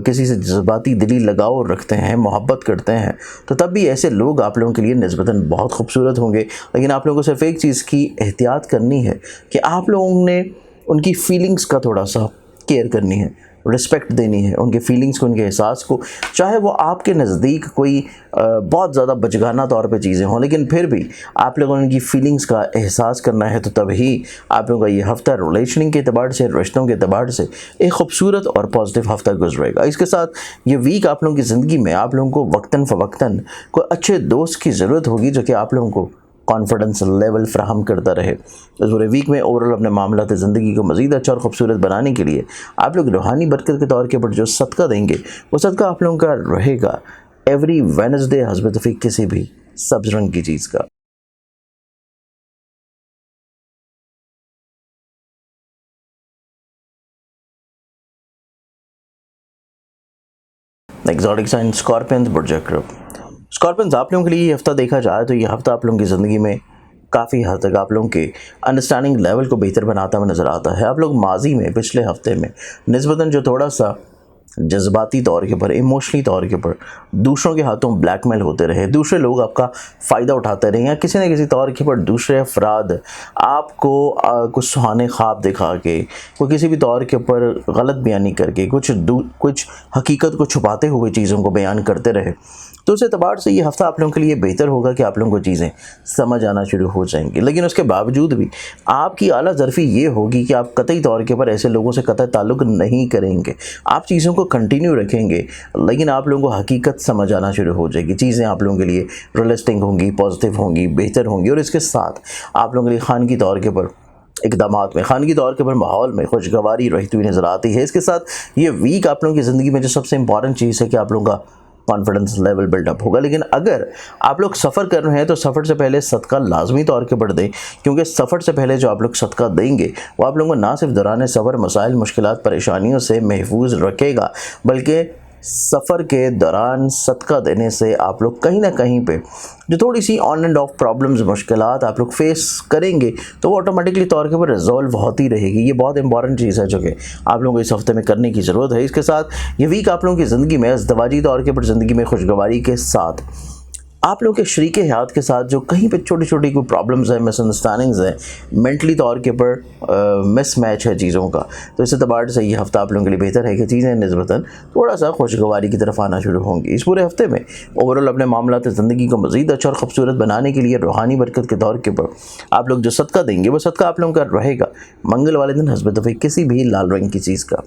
किसी से जज्बाती दिली लगाव रखते हैं, मोहब्बत करते हैं, तो तब भी ऐसे लोग आप लोगों के लिए निस्बतन बहुत खूबसूरत होंगे। लेकिन आप लोगों को सिर्फ एक चीज़ की एहतियात करनी है कि आप लोगों ने उनकी फीलिंग्स का थोड़ा सा केयर करनी है, रिस्पेक्ट देनी है उनके फीलिंग्स को, उनके एहसास को, चाहे वो आपके नज़दीक कोई बहुत ज़्यादा बचगाना तौर पे चीज़ें हों, लेकिन फिर भी आप लोगों ने उनकी फीलिंग्स का एहसास करना है। तो तभी आप लोगों का ये हफ़्ता रिलेशनिंग के अतबार से, रिश्तों के अतबार से एक खूबसूरत और पॉजिटिव हफ़्ता गुजरेगा। इसके साथ ये वीक आप लोगों की ज़िंदगी में आप लोगों को वक्तन फ़वक्तन कोई अच्छे दोस्त की ज़रूरत होगी जो कि आप लोगों को कॉन्फिडेंस लेवल फ्राहम करता रहे। इस पूरे वीक में ओवरऑल अपने मामलात ज़िंदगी को मज़ीद अच्छा और ख़ूबसूरत बनाने के लिए आप लोग रूहानी बरकत के तौर के ऊपर जो सदका देंगे वो सदका आप लोगों का रहेगा एवरी वेडनेसडे हस्ब तौफीक किसी भी सब्ज़ रंग की चीज़ का। एक्सोटिक साइन स्कॉर्पियंस बुर्ज अक़रब। स्कॉर्पियंस आप लोगों के लिए ये हफ्ता देखा जाए तो ये हफ्ता आप लोगों की ज़िंदगी में काफ़ी हद तक आप लोगों के अंडरस्टैंडिंग लेवल को बेहतर बनाता हुआ नज़र आता है। आप लोग माजी में, पिछले हफ्ते में निस्बतन जो थोड़ा सा जज्बाती तौर के ऊपर, इमोशनली तौर के ऊपर दूसरों के हाथों ब्लैकमेल होते रहे, दूसरे लोग आपका फ़ायदा उठाते रहे, या किसी न किसी तौर के ऊपर दूसरे अफराद आपको कुछ सुहाने ख्वाब दिखा के, कोई किसी भी तौर के ऊपर गलत बयानी करके, कुछ हकीकत को छुपाते हुए चीज़ों को बयान करते रहे, तो उस एतबार से ये हफ़्ता आप लोगों के लिए बेहतर होगा कि आप लोगों को चीज़ें समझ आना शुरू हो जाएंगी। लेकिन उसके बावजूद भी आपकी आला ज़रफ़ी ये होगी कि आप कतई तौर के ऊपर ऐसे लोगों से कतई ताल्लुक़ नहीं करेंगे, आप चीज़ों को कंटिन्यू रखेंगे, लेकिन आप लोगों को हकीकत समझ आना शुरू हो जाएगी, चीज़ें आप लोगों के लिए रियलिस्टिक होंगी, पॉजिटिव होंगी, बेहतर होंगी। और इसके साथ आप लोगों के लिए खानगी तौर के ऊपर इक़दामात में, खानगी तौर के ऊपर माहौल में खुशगवारी रहती हुई नज़र आती है। इसके साथ ये वीक आप लोगों की ज़िंदगी में जो सबसे इंपॉर्टेंट चीज़ है कि आप लोगों का कॉन्फिडेंस लेवल बिल्डअप होगा। लेकिन अगर आप लोग सफ़र कर रहे हैं तो सफ़र से पहले सदका लाजमी तौर के ऊपर दें, क्योंकि सफ़र से पहले जो आप लोग सदका देंगे वो आप लोगों को ना सिर्फ दौरान सफ़र मसाइल, मुश्किलात, परेशानियों से महफूज रखेगा, बल्कि सफ़र के दौरान सदका देने से आप लोग कहीं ना कहीं पे जो थोड़ी सी ऑन एंड ऑफ प्रॉब्लम्स, मुश्किलात आप लोग फेस करेंगे तो वो ऑटोमेटिकली तौर के ऊपर रिजॉल्व होती रहेगी। ये बहुत इंपॉर्टेंट चीज़ है जो कि आप लोगों को इस हफ्ते में करने की ज़रूरत है। इसके साथ ये वीक आप लोगों की ज़िंदगी में अज़दवाजी तौर के ऊपर ज़िंदगी में खुशगवारी के साथ आप लोग के शरीक हयात के साथ जो कहीं पे छोटी छोटी कोई प्रॉब्लम्स हैं, मिसअंडरस्टैंडिंग्स हैं, मेंटली तौर के ऊपर मिसमैच है चीज़ों का, तो इस एतबार से ये हफ्ता आप लोगों के लिए बेहतर है कि चीज़ें निस्बतन थोड़ा सा खुशगवारी की तरफ आना शुरू होंगी। इस पूरे हफ्ते में ओवरऑल अपने मामलात ज़िंदगी को मज़ीद अच्छा और ख़ूबसूरत बनाने के लिए रूहानी बरकत के तौर के ऊपर आप लोग जो सदका देंगे वो सदका आप लोगों का रहेगा मंगल वाले दिन हस्ब तौफीक किसी भी लाल रंग की चीज़ का।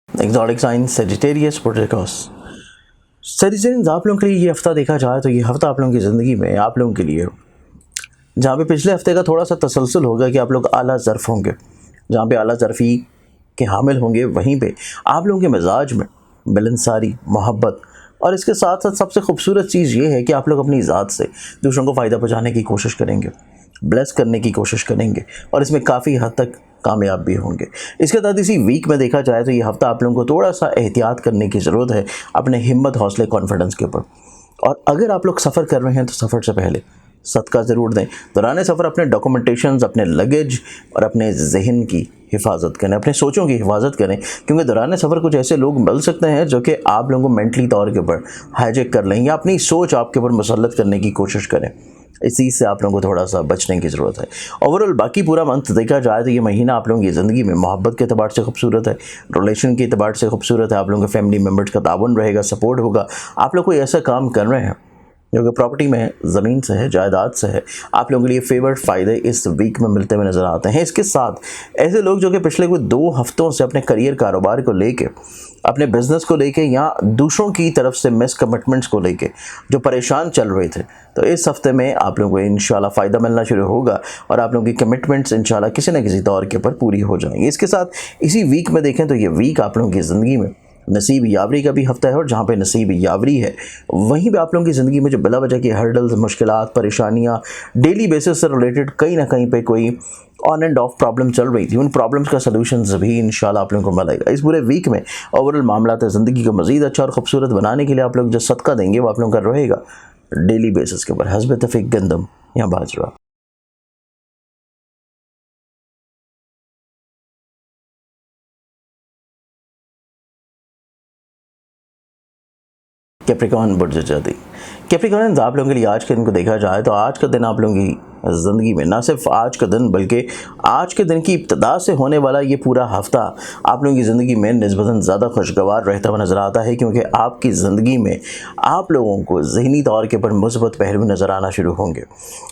एक्सोटिक साइन सेजिटेरियस प्रोटेकोस। सेजिटेरियंस आप लोगों के लिए ये हफ्ता देखा जाए तो ये हफ्ता आप लोगों की ज़िंदगी में आप लोगों के लिए जहाँ पे पिछले हफ्ते का थोड़ा सा तसलसल होगा कि आप लोग आला ज़र्फ़ होंगे, जहाँ पे आला ज़र्फ़ी के हामिल होंगे, वहीं पे आप लोगों के मिजाज में मिलनसारी, मोहब्बत और इसके साथ साथ सबसे खूबसूरत चीज़ ये है कि आप लोग अपनी ज़ात से दूसरों को फ़ायदा पहुँचाने की कोशिश करेंगे, ब्लेस करने की कोशिश करेंगे और इसमें काफ़ी हद तक कामयाब भी होंगे। इसके साथ इसी वीक में देखा जाए तो ये हफ़्ता आप लोगों को थोड़ा सा एहतियात करने की ज़रूरत है अपने हिम्मत, हौसले, कॉन्फिडेंस के ऊपर। और अगर आप लोग सफ़र कर रहे हैं तो सफ़र से पहले सदका ज़रूर दें। दौरान सफ़र अपने डॉक्यूमेंटेशंस, अपने लगेज और अपने जहन की हिफाजत करें, अपने सोचों की हिफाजत करें, क्योंकि दौरान सफ़र कुछ ऐसे लोग मिल सकते हैं जो कि आप लोगों को मेंटली तौर के ऊपर हाईजैक कर लें या अपनी सोच आपके ऊपर मुसल्लत करने की कोशिश करें। इस चीज़ से आप लोगों को थोड़ा सा बचने की ज़रूरत है। ओवरऑल बाकी पूरा मंथ देखा जाए तो ये महीना आप लोगों की ज़िंदगी में मोहब्बत के अतबार से खूबसूरत है, रिलेशन के अतबार से खूबसूरत है। आप लोगों के फैमिली मेम्बर्स का ताउन रहेगा, सपोर्ट होगा। आप लोग कोई ऐसा काम कर रहे हैं जो कि प्रॉपर्टी में है, ज़मीन से है, जायदाद से है, आप लोगों के लिए फेवर्ड फ़ायदे इस वीक में मिलते हुए नज़र आते हैं। इसके साथ ऐसे लोग जो कि पिछले कोई 2 हफ्तों से अपने करियर, कारोबार को लेके, अपने बिजनेस को लेके या दूसरों की तरफ से मिस कमिटमेंट्स को लेके जो परेशान चल रहे थे, तो इस हफ्ते में आप लोगों को इंशाल्लाह फ़ायदा मिलना शुरू होगा और आप लोगों की कमिटमेंट्स इंशाल्लाह किसी न किसी तौर के ऊपर पूरी हो जाएंगी। इसके साथ इसी वीक में देखें तो ये वीक आप लोगों की ज़िंदगी में नसीब यावरी का भी हफ्ता है और जहाँ पे नसीब यावरी है वहीं पे आप लोगों की ज़िंदगी में जो बिला वजह की हर्डल्स, मुश्किलात, परेशानियाँ डेली बेसिस से रिलेटेड कहीं ना कहीं पे कोई ऑन एंड ऑफ प्रॉब्लम चल रही थी, उन प्रॉब्लम्स का सलूशंस भी इंशाल्लाह आप लोगों को मिलेगा। इस पूरे वीक में ओवरऑल मामला ज़िंदगी को मज़ीद अच्छा और खूबसूरत बनाने के लिए आप लोग जो सदका देंगे वो आप लोगों का रहेगा डेली बेसिस के ऊपर। हस्ब तफीक गंदम या बाजरा। कैप्रिकॉन बुर्ज जाती कैप्रिकॉन आप लोगों के लिए आज के दिन को देखा जाए तो आज का दिन आप लोगों की ज़िंदगी में ना सिर्फ आज का दिन बल्कि आज के दिन की इब्तदा से होने वाला ये पूरा हफ्ता आप लोगों की ज़िंदगी में निस्बतन ज़्यादा खुशगवार रहता हुआ नज़र आता है, क्योंकि आपकी ज़िंदगी में आप लोगों को ज़हनी तौर के ऊपर मुस्बत पहलू नज़र आना शुरू होंगे।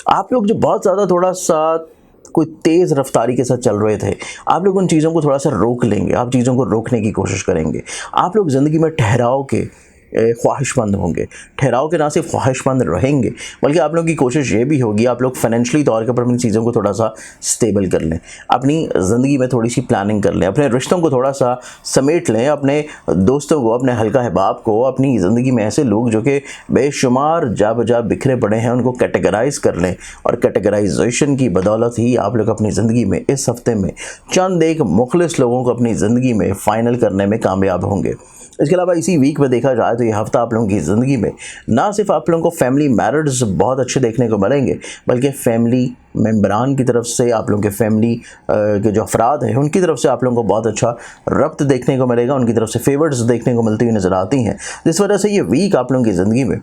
आप लोग जो बहुत ज़्यादा थोड़ा सा कोई तेज़ रफ्तारी के साथ चल रहे थे, आप लोग उन चीज़ों को थोड़ा सा रोक लेंगे, आप चीज़ों को रोकने की कोशिश करेंगे। आप लोग ज़िंदगी में ठहराव के ख्वाहिशमंद होंगे, ठहराव के ना सिर्फ ख्वाहिशमंद रहेंगे बल्कि आप लोगों की कोशिश ये भी होगी आप लोग फाइनेंशियली तौर के ऊपर अपनी चीज़ों को थोड़ा सा स्टेबल कर लें, अपनी ज़िंदगी में थोड़ी सी प्लानिंग कर लें, अपने रिश्तों को थोड़ा सा समेट लें, अपने दोस्तों को, अपने हल्का अहबाब को, अपनी ज़िंदगी में ऐसे लोग जो कि बेशुमार जा बजा बिखरे पड़े हैं उनको कैटेगराइज कर लें और कैटेगराइजेशन की बदौलत ही आप लोग अपनी ज़िंदगी में इस हफ्ते में चंद एक मुखलिस लोगों को अपनी ज़िंदगी में फ़ाइनल करने में कामयाब होंगे। इसके अलावा इसी वीक में देखा जाए तो ये हफ्ता आप लोगों की ज़िंदगी में ना सिर्फ आप लोगों को फैमिली मैरिट्स बहुत अच्छे देखने को मिलेंगे बल्कि फैमिली मेम्बरान की तरफ से, आप लोगों के फैमिली के जो अफराद हैं उनकी तरफ से आप लोगों को बहुत अच्छा रब्त देखने को मिलेगा, उनकी तरफ से फेवर्स देखने को मिलती हुई नज़र आती हैं, जिस वजह से ये वीक आप लोगों की ज़िंदगी में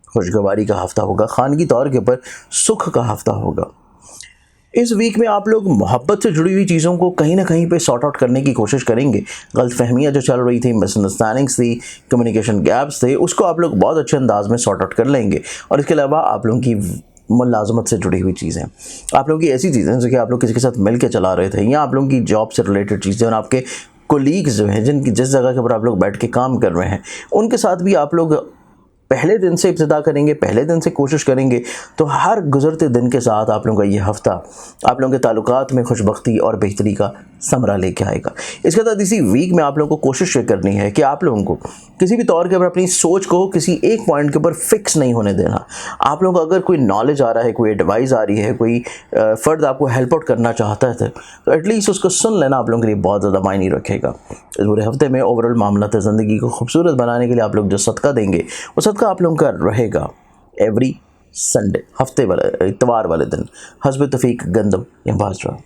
खुशगवारी का हफ्ता होगा, खानगी तौर के ऊपर सुख का हफ्ता होगा। इस वीक में आप लोग मोहब्बत से जुड़ी हुई चीज़ों को कहीं ना कहीं पे सॉर्ट आउट करने की कोशिश करेंगे। गलतफहमियाँ जो चल रही थी, मिसअंडरस्टैंडिंग्स थी, कम्युनिकेशन गैप्स थे, उसको आप लोग बहुत अच्छे अंदाज में सॉर्ट आउट कर लेंगे। और इसके अलावा आप लोगों की मुलाजमत से जुड़ी हुई चीज़ें, आप लोगों की ऐसी चीज़ें जो कि आप लोग किसी के साथ मिल के चला रहे थे, या आप लोगों की जॉब से रिलेटेड चीज़ें और आपके कोलीग्स जो हैं जिनकी जिस जगह के ऊपर आप लोग बैठ के काम कर रहे हैं उनके साथ भी आप लोग पहले दिन से इब्तिदा करेंगे, पहले दिन से कोशिश करेंगे, तो हर गुजरते दिन के साथ आप लोगों का ये हफ्ता आप लोगों के ताल्लुकात में खुशबख्ती और बेहतरी का समरा लेके आएगा। इसके साथ इसी वीक में आप लोगों को कोशिश ये करनी है कि आप लोगों को किसी भी तौर के ऊपर अपनी सोच को किसी एक पॉइंट के ऊपर फिक्स नहीं होने देना। आप लोगों को अगर कोई नॉलेज आ रहा है, कोई एडवाइस आ रही है, कोई फ़र्द आपको हेल्प आउट करना चाहता है तो एटलीस्ट उसको सुन लेना आप लोगों के लिए बहुत ज़्यादा मायने रखेगा। इस पूरे हफ्ते में ओवरऑल मामला ज़िंदगी को खूबसूरत बनाने के लिए आप लोग जो सदका देंगे वो सदका आप लोगों का रहेगा एवरी संडे, हफ्ते वाले इतवार वाले दिन। हस्ब तफीक गंदम या बाजरा।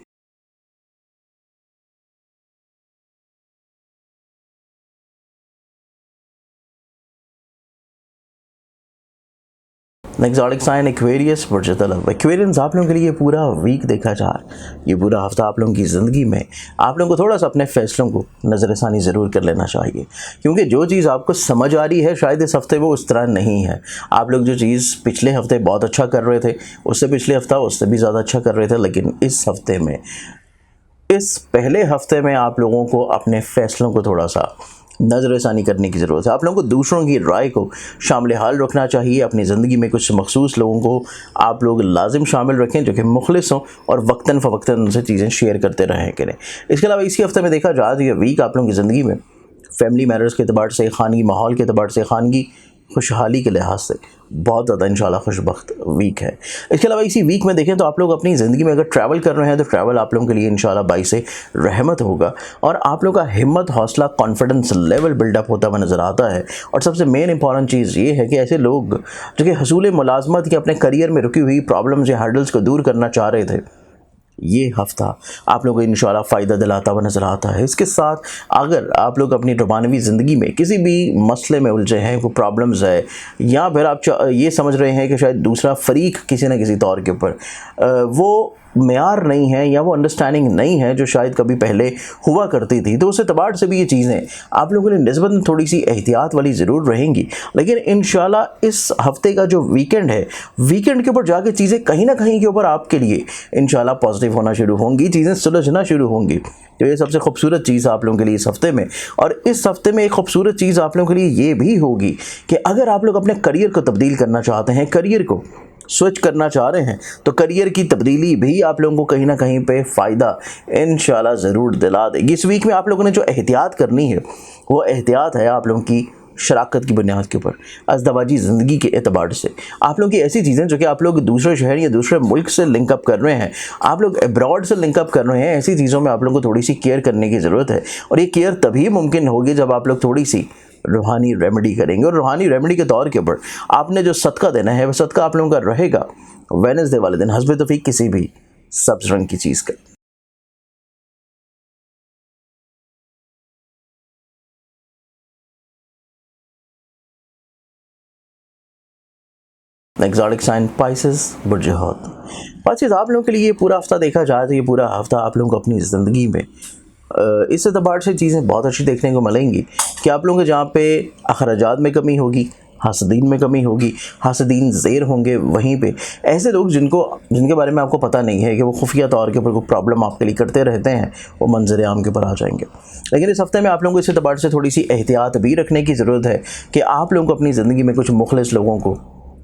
एक्सॉटिक साइन एक्वेरियस बुर्ज तलब। एक्वेरियंस आप लोगों के लिए पूरा वीक देखा जा रहा है, ये पूरा हफ्ता आप लोगों की ज़िंदगी में आप लोगों को थोड़ा सा अपने फ़ैसलों को नज़रसानी ज़रूर कर लेना चाहिए, क्योंकि जो चीज़ आपको समझ आ रही है शायद इस हफ्ते वो उस तरह नहीं है। आप लोग जो चीज़ पिछले हफ्ते बहुत अच्छा कर रहे थे, उससे पिछले हफ्ता उससे भी ज़्यादा अच्छा कर रहे थे, लेकिन इस हफ्ते में, इस पहले हफ्ते में आप लोगों को अपने फ़ैसलों को थोड़ा सा नज़रसानी करने की ज़रूरत है। आप लोगों को दूसरों की राय को शामिल हाल रखना चाहिए। अपनी ज़िंदगी में कुछ मखसूस लोगों को आप लोग लाजिम शामिल रखें जो कि मुखलिस हों और वक्तन फ़वक्तन उनसे चीज़ें शेयर करते रहें करें। इसके अलावा इसी हफ्ते में देखा जाए तो ये वीक आप लोगों की ज़िंदगी में फैमिली मैटर्स के अतबार से, ख़ानगी माहौल के अतबार से, ख़ानगी खुशहाली के लिहाज से बहुत ज़्यादा इंशाल्लाह खुशबख्त वीक है। इसके अलावा इसी वीक में देखें तो आप लोग अपनी ज़िंदगी में अगर ट्रैवल कर रहे हैं तो ट्रैवल आप लोगों के लिए इंशाल्लाह बाइस रहमत होगा और आप लोग का हिम्मत, हौसला, कॉन्फिडेंस लेवल बिल्डअप होता हुआ नज़र आता है। और सबसे मेन इंपॉर्टेंट चीज़ ये है कि ऐसे लोग जो कि हसूल मुलाजमत के अपने करियर में रुकी हुई प्रॉब्लम्स या हर्डल्स को दूर करना चाह रहे थे, ये हफ़्ता आप लोगों को इंशाल्लाह फ़ायदा दिलाता हुआ नज़र आता है। इसके साथ अगर आप लोग अपनी रोमानवी ज़िंदगी में किसी भी मसले में उलझे हैं, कोई प्रॉब्लम्स है, या फिर आप ये समझ रहे हैं कि शायद दूसरा फ़रीक किसी न किसी तौर के ऊपर वो मेयार नहीं है या वो अंडरस्टैंडिंग नहीं है जो शायद कभी पहले हुआ करती थी, तो उस एतबार से भी ये चीज़ें आप लोगों के लिए निस्बतन थोड़ी सी एहतियात वाली ज़रूर रहेंगी। लेकिन इंशाल्लाह इस हफ़्ते का जो वीकेंड है, वीकेंड के ऊपर जाके चीज़ें कहीं ना कहीं के ऊपर आपके लिए इंशाल्लाह पॉजिटिव होना शुरू होंगी, चीज़ें सुलझना शुरू होंगी। तो ये सबसे खूबसूरत चीज़ आप लोगों के लिए इस हफ़्ते में। और इस हफ़्ते में एक खूबसूरत चीज़ आप लोगों के लिए ये भी होगी कि अगर आप लोग अपने करियर को तब्दील करना चाहते हैं, करियर को स्विच करना चाह रहे हैं, तो करियर की तब्दीली भी आप लोगों को कहीं ना कहीं पे फ़ायदा इंशाल्लाह ज़रूर दिला देगी। इस वीक में आप लोगों ने जो एहतियात करनी है वो एहतियात है आप लोगों की शराकत की बुनियाद के ऊपर, अज़दवाजी ज़िंदगी के एतबार से। आप लोग की ऐसी चीज़ें जो कि आप लोग दूसरे शहर या दूसरे मुल्क से लिंकअप कर रहे हैं, आप लोग अब्रॉड से लिंकअप कर रहे हैं, ऐसी चीज़ों में आप लोगों को थोड़ी सी केयर करने की ज़रूरत है। और ये केयर तभी मुमकिन होगी जब आप लोग थोड़ी सी रूहानी रेमेडी करेंगे। और रूहानी रेमेडी के तौर के ऊपर आपने जो सदका देना है, वह सदका आप लोगों का रहेगा वेडनेसडे वाले दिन हस्बे तौफीक किसी भी सब्ज़ रंग की चीज़ का। एक्सॉटिक साइन पाइसेस, बुर्ज हौत। पाइसेस आप लोगों के लिए ये पूरा हफ्ता देखा जाए तो ये पूरा हफ्ता आप लोगों को अपनी ज़िंदगी में इस एतबार से चीज़ें बहुत अच्छी देखने को मिलेंगी कि आप लोगों के जहाँ पे अखराजात में कमी होगी, हासदीन में कमी होगी, हासदीन ज़ेर होंगे, वहीं पे ऐसे लोग जिनके बारे में आपको पता नहीं है कि वो खुफिया तौर के ऊपर कोई प्रॉब्लम आपके लिए करते रहते हैं, वो मंजर आम के ऊपर आ जाएंगे। लेकिन इस हफ्ते में आप लोगों को इस एतबार से थोड़ी सी एहतियात भी रखने की ज़रूरत है कि आप लोगों को अपनी ज़िंदगी में कुछ मुखलिस लोगों को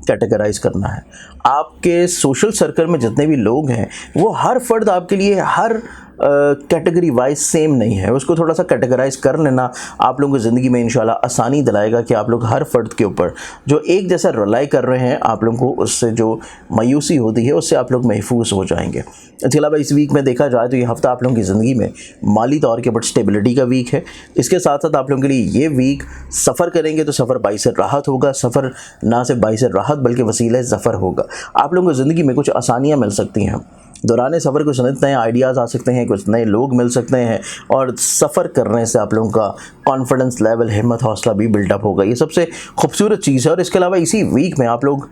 कैटेगराइज करना है। आपके सोशल सर्कल में जितने भी लोग हैं वो हर फ़र्द आपके लिए हर कैटेगरी वाइज सेम नहीं है, उसको थोड़ा सा कैटेगराइज कर लेना आप लोगों की ज़िंदगी में इंशाल्लाह आसानी दिलाएगा कि आप लोग हर फ़र्द के ऊपर जो एक जैसा रिलाई कर रहे हैं, आप लोगों को उससे जो मायूसी होती है उससे आप लोग महफूज हो जाएंगे। इसके अलावा इस वीक में देखा जाए तो ये हफ़्ता आप लोगों की ज़िंदगी में माली तौर के ऊपर स्टेबिलिटी का वीक है। इसके साथ साथ आप लोगों के लिए ये वीक सफ़र करेंगे तो सफ़र बाइस राहत होगा, सफ़र ना सिर्फ बाइस राहत बल्कि वसीला ज़फ़र होगा। आप लोगों को ज़िंदगी में कुछ आसानियाँ मिल सकती हैं, दौरान सफ़र कुछ नए आइडियाज़ आ सकते हैं, कुछ नए लोग मिल सकते हैं और सफ़र करने से आप लोगों का कॉन्फिडेंस लेवल, हिम्मत, हौसला भी बिल्डअप होगा। ये सबसे खूबसूरत चीज़ है। और इसके अलावा इसी वीक में आप लोग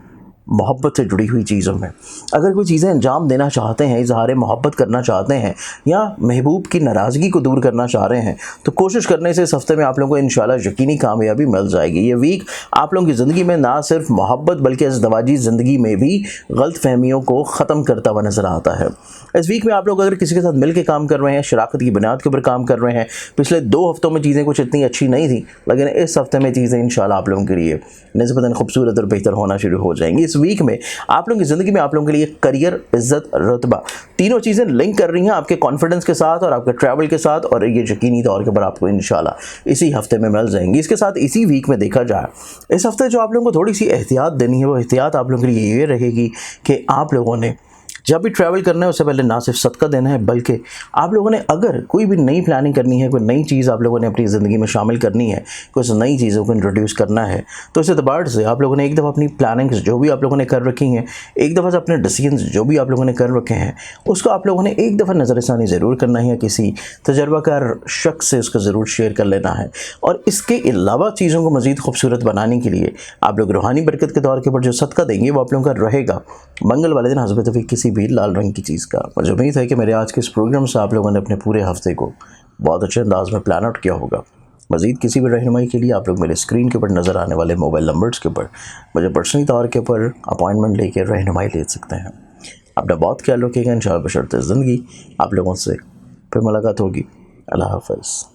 मोहब्बत से जुड़ी हुई चीज़ों में अगर कोई चीज़ें अंजाम देना चाहते हैं, इज़हार मोहब्बत करना चाहते हैं या महबूब की नाराज़गी को दूर करना चाह रहे हैं, तो कोशिश करने से इस हफ्ते में आप लोगों को इंशाल्लाह यकीनी कामयाबी मिल जाएगी। ये वीक आप लोगों की ज़िंदगी में ना सिर्फ मोहब्बत बल्कि अज़दवाजी ज़िंदगी में भी गलत फहमियों को ख़त्म करता हुआ नज़र आता है। इस वीक में आप लोग अगर किसी के साथ मिल के काम कर रहे हैं, शराकत की बुनियाद के ऊपर काम कर रहे हैं, पिछले 2 हफ्तों में चीज़ें कुछ इतनी अच्छी नहीं थी, लेकिन इस हफ्ते में चीज़ें इंशाल्लाह आप लोगों के लिए निस्बतन खूबसूरत और बेहतर होना शुरू हो जाएंगी। इस वीक में आप लोगों की ज़िंदगी में आप लोगों के लिए करियर, इज्जत, रुतबा, तीनों चीज़ें लिंक कर रही हैं आपके कॉन्फिडेंस के साथ और आपके ट्रैवल के साथ, और ये यकीनी तौर के ऊपर आपको इंशाल्लाह इसी हफ्ते में मिल जाएंगी। इसके साथ इसी वीक में देखा जाए, इस हफ्ते जो आप लोगों को थोड़ी सी एहतियात देनी है, वो एहतियात आप लोगों के लिए ये रहेगी कि आप लोगों ने जब भी ट्रैवल करना है उससे पहले ना सिर्फ सदका देना है, बल्कि आप लोगों ने अगर कोई भी नई प्लानिंग करनी है, कोई नई चीज़ आप लोगों ने अपनी ज़िंदगी में शामिल करनी है, कुछ नई चीज़ों को इंट्रोड्यूस करना है, तो इस एतबार से आप लोगों ने एक दफ़ा अपनी प्लानिंग्स जो भी आप लोगों ने कर रखी हैं, एक दफ़ा से अपने डिसीजंस जो भी आप लोगों ने कर रखे हैं, उसको आप लोगों ने एक दफ़ा नज़रसानी ज़रूर करना है, किसी तजर्बाकार शख्स से उसको ज़रूर शेयर कर लेना है। और इसके अलावा चीज़ों को मज़ीद खूबसूरत बनाने के लिए आप लोग रूहानी बरकत के तौर के ऊपर जो सदका देंगे वो आप लोगों का रहेगा मंगल वाले दिन हस्बे तौफीक किसी भी लाल रंग की चीज़ का। मुझे उम्मीद है कि मेरे आज के इस प्रोग्राम से आप लोगों ने अपने पूरे हफ्ते को बहुत अच्छे अंदाज में प्लान आउट किया होगा। मज़ीद किसी भी रहनुमाई के लिए आप लोग मेरे स्क्रीन के ऊपर नज़र आने वाले मोबाइल नंबर्स के ऊपर मुझे पर्सनली तौर के ऊपर अपॉइंटमेंट लेकर रहनुमाई ले सकते हैं। अपना बहुत ख्याल रखिएगा। इंशाअल्लाह बशर्ते ज़िंदगी आप लोगों से फिर मुलाकात होगी। अल्लाह हाफ़िज़।